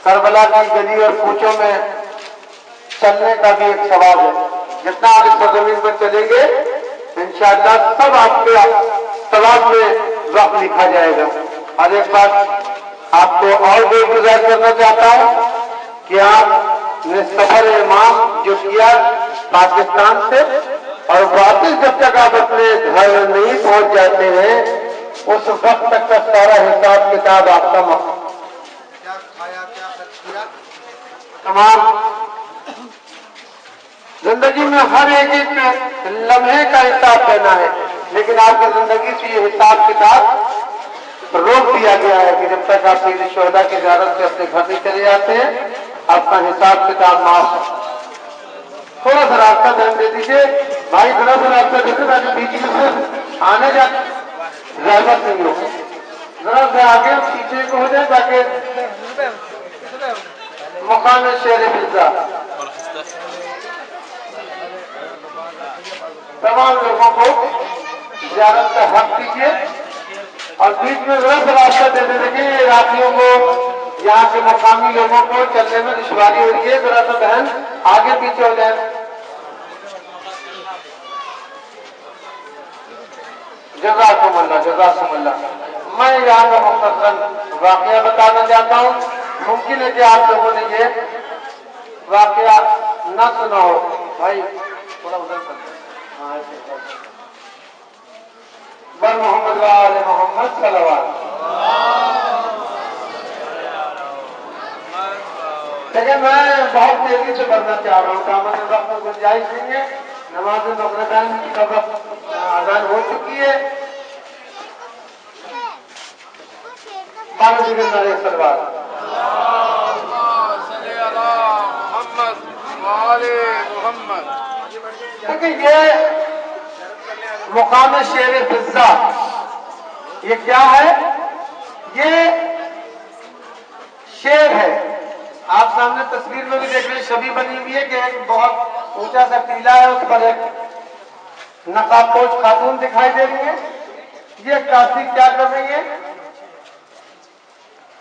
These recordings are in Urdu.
کربلا کی گلی اور کوچوں میں چلنے کا بھی ایک ثواب ہے. جتنا آپ اس سرزمین پر چلیں گے انشاءاللہ سب آپ کے ثواب میں وقت لکھا جائے گا. اور ایک بات آپ کو اور بھی گزارش کرنا چاہتا ہوں کہ آپ نے سفر امام جو کیا پاکستان سے اور واپس جب تک آپ اپنے گھر نہیں پہنچ جاتے ہیں اس وقت تک کا سارا حساب کتاب آپ کا تمام زندگی میں ہر ایک لمحے کا حساب دینا ہے. لیکن آپ کی زندگی سے یہ حساب کتاب روک دیا گیا ہے کہ جب تک آپ سید شہداء کی زیارت سے اپنے گھر نہیں چلے جاتے ہیں آپ کا حساب کتاب معاف ہے. تھوڑا سا راستہ دھیان دے دیجیے بھائی, تھوڑا سا راستہ دیکھیں تاکہ بیچ میں سے آنے جانے زحمت نہیں ہو. ذرا سے آگے پیچھے کو ہو جائے تاکہ مقام شہر فضا تمام لوگوں کو زیارت کا حق دیجیے. اور بیچ میں ذرا سا راستہ دیتے دیکھیں عراقیوں کو, یہاں کے مقامی لوگوں کو چلنے میں دشواری ہو رہی ہے. ذرا سا بہن آگے پیچھے ہو جائے. جزاکم اللہ جزاکم اللہ. میں یہاں کا مختصراً واقعہ بتانا چاہتا ہوں. ممکن ہے کہ آپ لوگوں نے یہ واقعہ نہ سنا ہو. بھائی تھوڑا ادھر کرتے بر محمد وآل محمد صلوات. لیکن میں بہت تیزی سے بڑھنا چاہ رہا ہوں. دامن وقت میں گنجائش نہیں ہے. نماز مغربین کی وقت اذان ہو چکی ہے. بارہ دیگر نعرے صلوات. کیونکہ یہ مقام شیر فضا یہ کیا ہے؟ یہ شیر ہے. آپ سامنے تصویر میں بھی دیکھ رہے ہیں, شبی بنی ہوئی ہے کہ ایک بہت اونچا سا ٹیلا ہے, اس پر ایک نقاب پوش خاتون دکھائی دے رہی ہے. یہ کافی کیا کر رہی ہے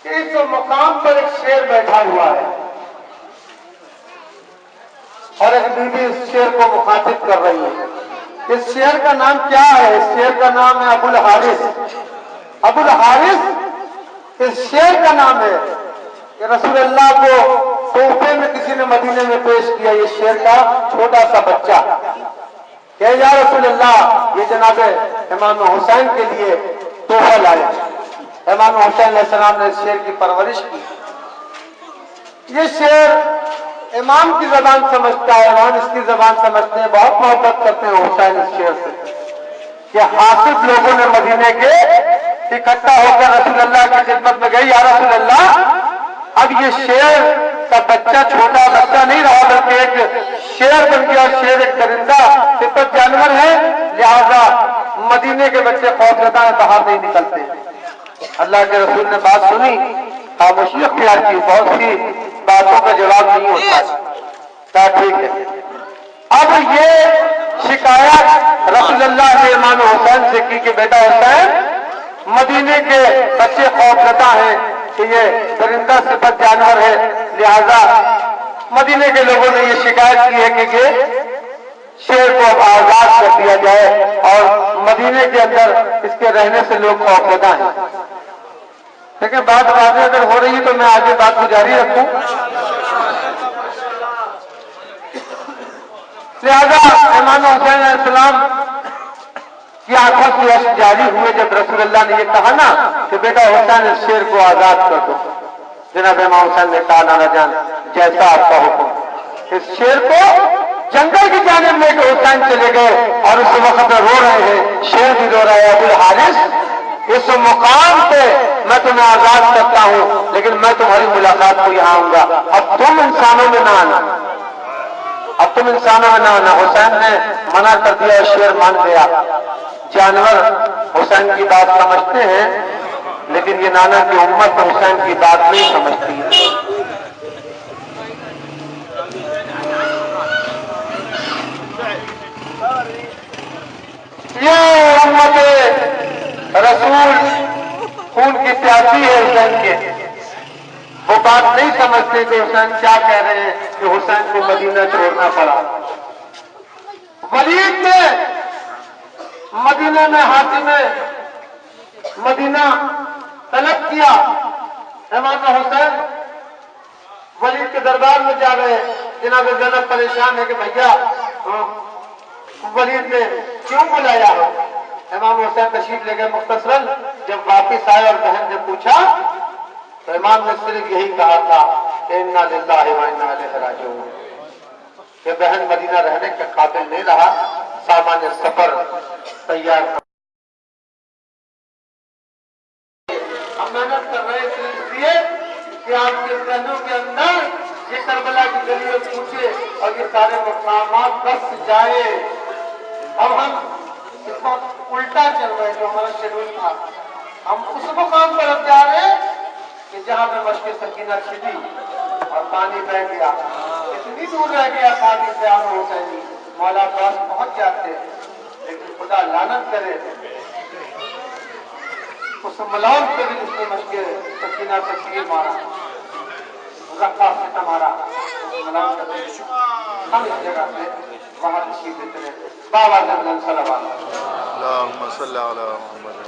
کہ اس مقام پر ایک شیر بیٹھا ہوا ہے اور ایک بیوی اس شیر کو مخاطب کر رہی ہے. اس شیر کا نام کیا ہے؟ اس شیر کا نام ہے ابو الحارث. ابو الحارث اس شیر کا نام ہے کہ رسول اللہ کو تحفے میں کسی نے مدینے میں پیش کیا یہ شیر کا چھوٹا سا بچہ کہ یا رسول اللہ یہ جناب امام حسین کے لیے تحفہ لائے. امام حسین علیہ السلام نے اس شیر کی پرورش کی. یہ شیر امام کی زبان سمجھتا ہے, امام اس کی زبان سمجھتے ہیں, بہت محبت کرتے ہیں حسین اس شیر سے کہ حاسد لوگوں نے مدینے کے اکٹھا ہو کر رسول اللہ کی خدمت میں گئی. یا رسول اللہ اب یہ شیر کا بچہ چھوٹا بچہ نہیں رہا بلکہ ایک شیر بن گیا. شیر ایک درندہ صفت جانور ہے, لہذا مدینے کے بچے خوف زدہ ہیں, باہر نہیں نکلتے. اللہ کے رسول نے بات سنی, خاموشی اختیار کی. بہت سی باتوں کا جواب نہیں ہوتا. کہا ٹھیک ہے. اب یہ شکایت رسول اللہ نے امام حسین سے کی کہ بیٹا حسین مدینے کے بچے خوفزدہ ہیں کہ یہ درندہ صفت جانور ہے, لہذا مدینے کے لوگوں نے یہ شکایت کی ہے کہ یہ شیر کو آزاد کر دیا جائے اور مدینے کے اندر اس کے رہنے سے لوگ خوفزدہ ہیں. لیکن بات واضح اگر ہو رہی ہے تو میں آگے بات کو جاری رکھوں. لہذا امام حسین علیہ السلام کی آنکھوں سے اشک جاری ہوئے جب رسول اللہ نے یہ کہا نا کہ بیٹا حسین اس شیر کو آزاد کر دو. جناب امام حسین نے کہا نانا جان جیسا آپ کا حکم. اس شیر کو جنگل کی جانب لے کے حسین چلے گئے اور اس وقت رو رہے ہیں, شیر بھی رو رہا ہے. ابو الحارث اس مقام پہ میں تمہیں آزاد کرتا ہوں لیکن میں تمہاری ملاقات کو یہاں آؤں گا. اب تم انسانوں میں نہ آنا, اب تم انسانوں میں نہ آنا. حسین نے منع کر دیا, شیر مان گیا. جانور حسین کی بات سمجھتے ہیں لیکن یہ نانا کی امت حسین کی بات نہیں سمجھتی. یہ امت رسول خون کی پیاسی ہے حسین کے. وہ بات نہیں سمجھتے کہ حسین کیا کہہ رہے ہیں کہ حسین کو مدینہ چھوڑنا پڑا۔ ولید نے مدینہ میں حاکم مدینہ طلب کیا، امام حسین ولید کے دربار میں جا گئے، جناب زینب پریشان ہے کہ بھیا ولید نے کیوں بلایا ہے؟ امام حسین تشریف لے گئے مختصراً، جب واپس آئے اور بہن نے پوچھا تو امام نے صرف یہی کہا تھا کہ انا للہ و انا الیہ راجعون، کہ بہن مدینہ رہنے کے قابل نہیں رہا، سامان سفر تیار تھا۔ ہم محنت کر رہے تھے اس لیے کہ آپ کے ذہنوں کے اندر یہ کربلا کی گلیوں پوچھے اور یہ سارے مقامات بس جائے۔ اب ہم اس کو الٹا چل رہے جو ہمارا شیڈول تھا، ہم اس مقام پر اب جا رہے ہیں کہ جہاں پہ مشق سکینہ چھلی اور پانی بہ گیا، اتنی دور رہ گیا قاضی سے عام حسینی، مولا پاس پہنچ جاتے، لیکن خدا لعنت کرے اس ملون پہ بھی جس نے مشق سکینہ سے تیر مارا، رقا سے مارا، ملون کرتے ہم اس جگہ سے وہاں تشریف دیتے ہیں۔ بابا جنگل صلوات اللہم صلی علی محمد۔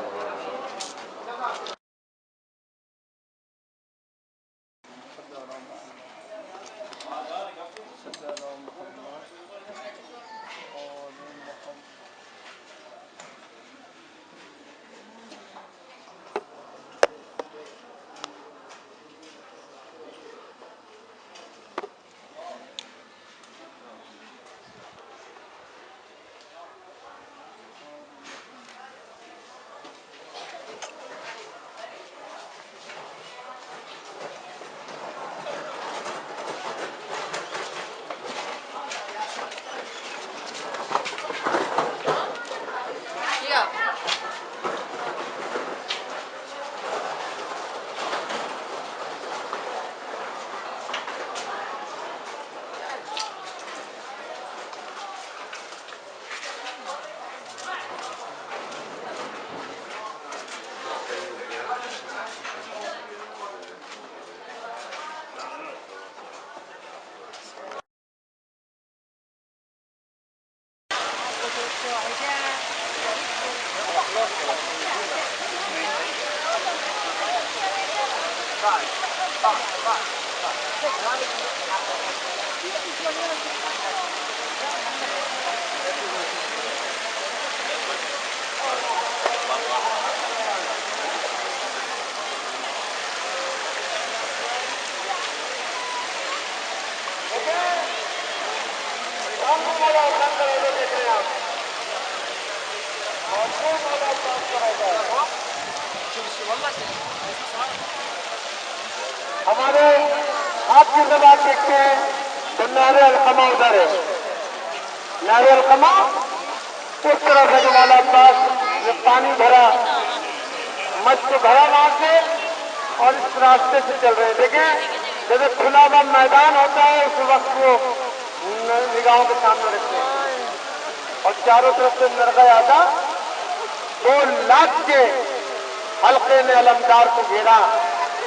ہمارے آپ کی زبان دیکھتے ہیں تو نہر القمہ ادھر ہے، نہر القمہ اس طرف ہے جو والا پاس یہ پانی بھرا مچھ کو بھرا وہاں سے اور اس راستے سے چل رہے ہیں۔ دیکھیں جیسے کھلا ہوا میدان ہوتا ہے اس وقت وہ نگاہوں کے سامنے رکھتے ہیں اور چاروں طرف سے نرغہ آتا 2 لاکھ کے حلقے نے علمدار کو گھیرا،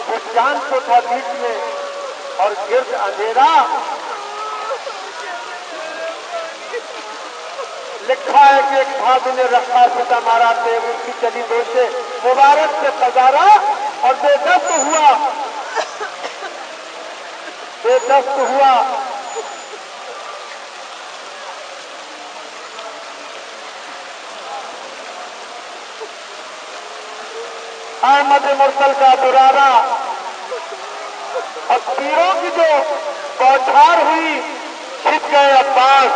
وہ چاند کو تھا بیچ میں اور گرد اندھیرا، لکھا ہے کہ ایک بھابی نے رکھا ستا مارا تیغ کی چلی دو سے مبارک سے پذارا اور بے دست ہوا، بے دست ہوا۔ احمد مرسل کا درارہ اور تیروں کی جو بوچھار ہوئی چھپ گئے عباس،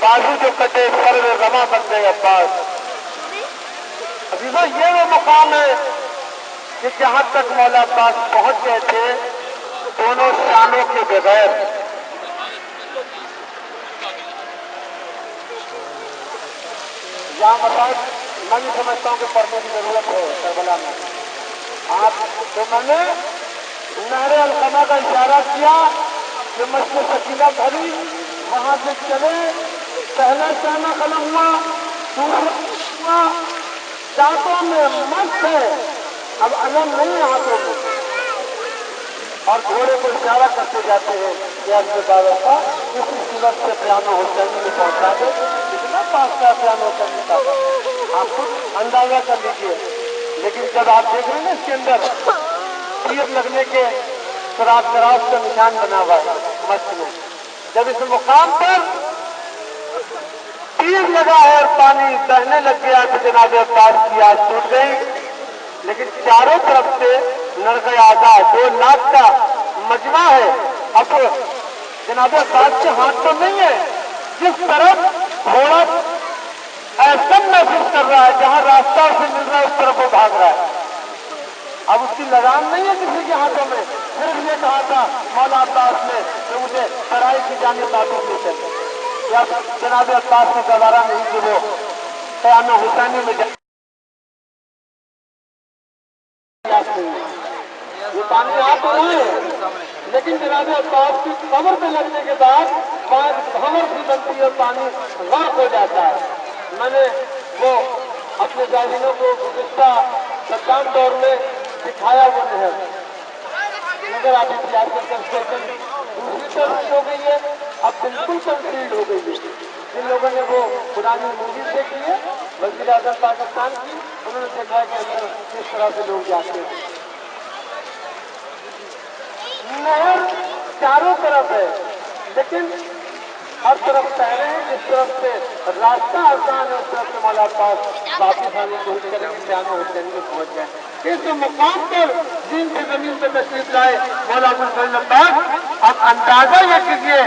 بازو جو کٹے سر میں رما بن گئے عباس۔ عزیزو یہ وہ مقام ہے کہ جہاں تک مولا عباس پہنچ گئے تھے دونوں شانوں کے بغیر۔ یہاں مسائل میں بھی سمجھتا ہوں کہ پڑھنے کی ضرورت ہے کربلا میں۔ آپ تو میں نے نہر القمہ کا اشارہ کیا کہ مشق سکینہ بھری، وہاں سے چلے، پہلا شانہ قلم ہوا، دوسرا ہوا، دانتوں میں مست ہے، اب علم نہیں ہے ہاتھوں میں، اور گھوڑے کو اشارہ کرتے جاتے ہیں کہ اب یہ بابا کا اسی صورت سے پیانو حسینی میں پہنچا دے. اتنا پاس کا پیانو حسینی کا آپ خود اندازہ کر لیجیے. لیکن جب آپ دیکھ رہے ہیں نا اس کے اندر تیر لگنے کے کراس کا نشان بنا ہوا ہے مچھ میں، جب اس مقام پر تیر لگا ہے اور پانی بہنے لگ گیا تو جناب عباس کی آج ٹوٹ گئی. لیکن چاروں طرف سے نرغے آزاد 2 لاکھ کا مجمع ہے. اب جناب عباس کے ہاتھ تو نہیں ہے، جس طرف گھوڑا ایسا محسوس کر رہا ہے جہاں راستہ اسے مل رہا ہے اس طرف وہ بھاگ رہا ہے. اب اس کی لگام نہیں ہے کسی کے ہاتھوں میں. صرف یہ کہا تھا مولا عباس نے کہ مجھے سرائی کی جانب واپس لے چلے. یا جناب عباس کو گوارا نہیں کہ وہ پیانو حسینی میں یہ پانی آپ رہے ہیں. لیکن جناب عباس کی کمر پہ لگنے کے بعد کمر بھی بنتی ہے اور پانی غرق ہو جاتا ہے. میں نے وہ اپنے زائرینوں کو گزشتہ صدام دور میں دکھایا وہ نہر، مگر آپ اختیار کر کنسٹرکشن دوسری طرف ہو گئی ہے. اب بالکل کنکریٹ ہو گئی ہے. جن لوگوں نے وہ پرانی موویز دیکھی ہے وزیر اعظم پاکستان کی، انہوں نے دیکھا ہے کہ اندر کس طرح سے لوگ جاتے ہیں. نہر چاروں طرف ہے لیکن ہر طرف پہلے ہیں. جس طرف سے راستہ آسان ہے اس طرف سے مولا عباس واپس آنے کی کوشش کریں گے پیانو حسینی میں پہنچ جائیں. اس مقام پر جن کی زمین پہ تشریف لائے مولا ابوالفضل عباس، اب اندازہ یہ کیجیے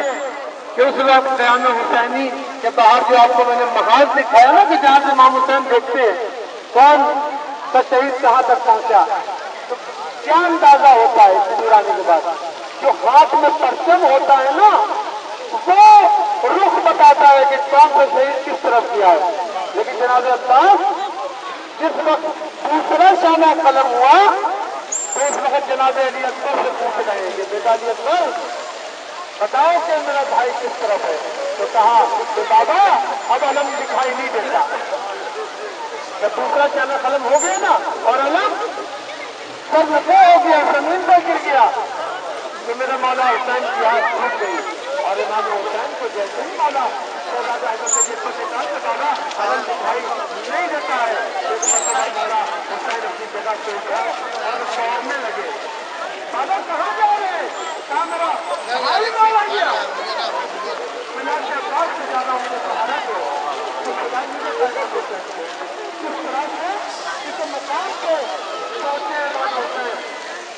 کہ اس وقت پیانو حسینی کے باہر جو آپ کو میں نے محاذ دکھایا نا کہ جہاں سے امام حسین دیکھتے ہیں کون کا شہید کہاں تک پہنچا، تو کیا اندازہ ہوتا ہے اس دور آنے کے بعد. جو ہاتھ میں پرچم ہوتا ہے نا وہ رخ بتاتا ہے کہ کون سا شہید کس طرف کیا ہے. لیکن جناب عباس جس وقت دوسرا شانہ قلم ہوا تو اس وقت جناب علی اکبر سے پوچھ رہے ہیں کہ بیٹا علی اکبر بتاؤ کہ میرا بھائی کس طرف ہے. تو کہا کہ بابا اب علم دکھائی نہیں دیتا. جب دوسرا شانہ قلم ہو گیا نا اور علم سر نفع ہو گیا زمین پر گر گیا تو میرا مولا حسین کی ہاتھ ٹوٹ گئی. اور امام حسین کو جیسے ہی مولا شہزادہ حضرت علی اکبر نے کہا کہ بابا علم دکھائی نہیں دیتا ہے ایک مرتبہ مولا حسین اپنی جگہ سے اٹھا اور دوڑنے لگے. بابا کہاں جا رہے ہیں؟ کہا میرا بھائی دوڑ گیا. میں نے عباس سے زیادہ مجھے سہارا دو تو خدا مجھے پیدا ہوتا ہے. کس طرح سے اس مقام پہ پہنچے امام حسین.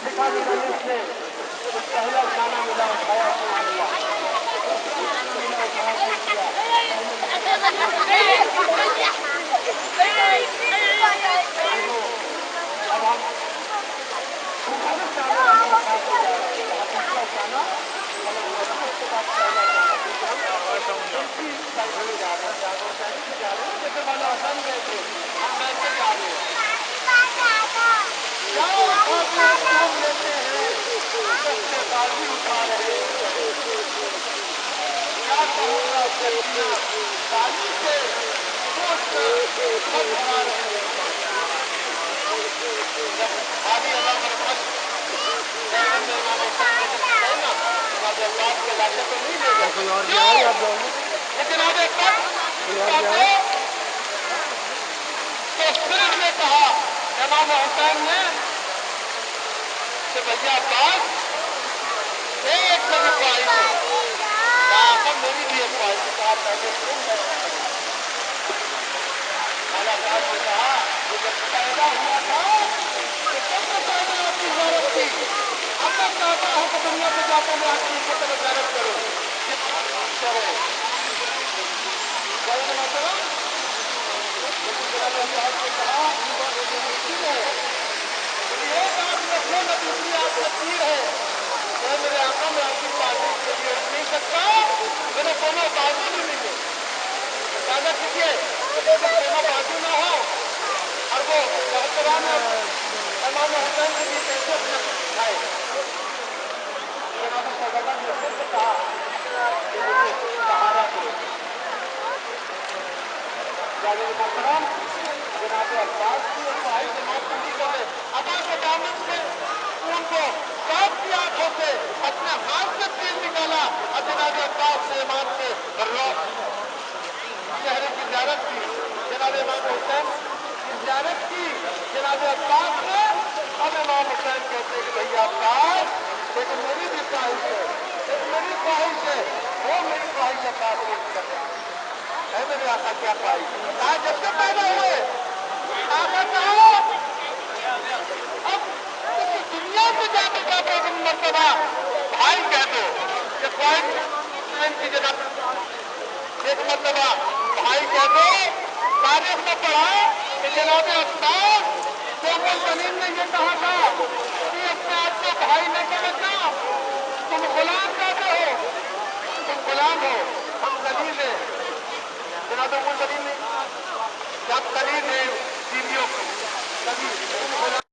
لکھا اس نے پہلا گانا ملا اٹھایا سبحان اللہ، دوسرا گانا ملا اٹھایا سبحان اب ہم دوسرے گانا ہمیں اٹھا کے جا رہے ہیں. دوسرا گانا اس کے بعد پہلا گانا دوسری سائڈ میں جا رہے ہیں جاگو شہری سے جا رہے ہیں جیسے والا حسن گئے تھے ہم ویسے جا رہے ہیں. گھوم لیتے ہیں سستے بازی اٹھا رہے ہیں. کیا کہوں گا سکینہ بازی سے سوچ کر خود بنا رہے ہیں. جب بھاری اللہ مرمت شہر میں امام حسین کو جب گئے نا جناب عباس کے علاقے پہ نہیں لے گئے لیکن آج ایک تو صرف نے کہا امام حسین نے کہ بھیا عباس ایک میری خواہش ہے. کہا میری بھی ایک خواہش ہے. کہا پہلے مولا عباس نے کہا کہ جب پیدا ہوا تھا تو سب سے پہلے آپ کی ضرورت تھی. اب میں چاہتا ہوں کہ دنیا سے جا کے میں آپ کی خطر زیارت کروں. دوسری آپ تصویر ہے میں میرے آقا میں آپ کی تعریف کے لیے اٹھ نہیں سکتا. میرے دونوں بازو بھی نہیں ہے. اندازہ کیجیے دونوں بازو نہ ہو اور وہ محترم امام حسین کے لیے کیسے اپنا کھائے. جناب شہزادہ نے پھر سے کہا کہ مجھے سہارا دو. محترم جناب عباس کی اور بھائی جماعت پوری کر رہے. اب آپ کے دامن سے ان کو صاف کی آنکھوں سے اپنے ہاتھ سے تیر نکالا اور جناب عباس سے امام کے چہرے کی زیارت کی، جناب امام حسین کی زیارت کی جناب عباس نے. اب امام حسین کہتے ہیں کہ بھائی عباس لیکن میری بھی خواہش ہے، ایک میری خواہش ہے، وہ میری خواہش عباس پوری کرنے ہے میرے آقا. کیا خواہش آج جب سے پیدا ہوئے آقا کہو اب دنیا سے جا کے جا کے ایک مرتبہ بھائی کہہ دو کہ خواہش کی جگہ ایک مرتبہ بھائی کہہ دو. تاریخ میں پڑھا کہ جناب عباس زمین نے یہ کہا تھا کہ اپنے آپ کو بھائی نہ سمجھنا، تم غلام کہتے ہو، تم غلام ہو، ہم دلیل ہیں. جناب کوئی دلیل نہیں، جب دلیل ہے بیویوں کو دلیل تم غلام.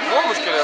مو مشكلة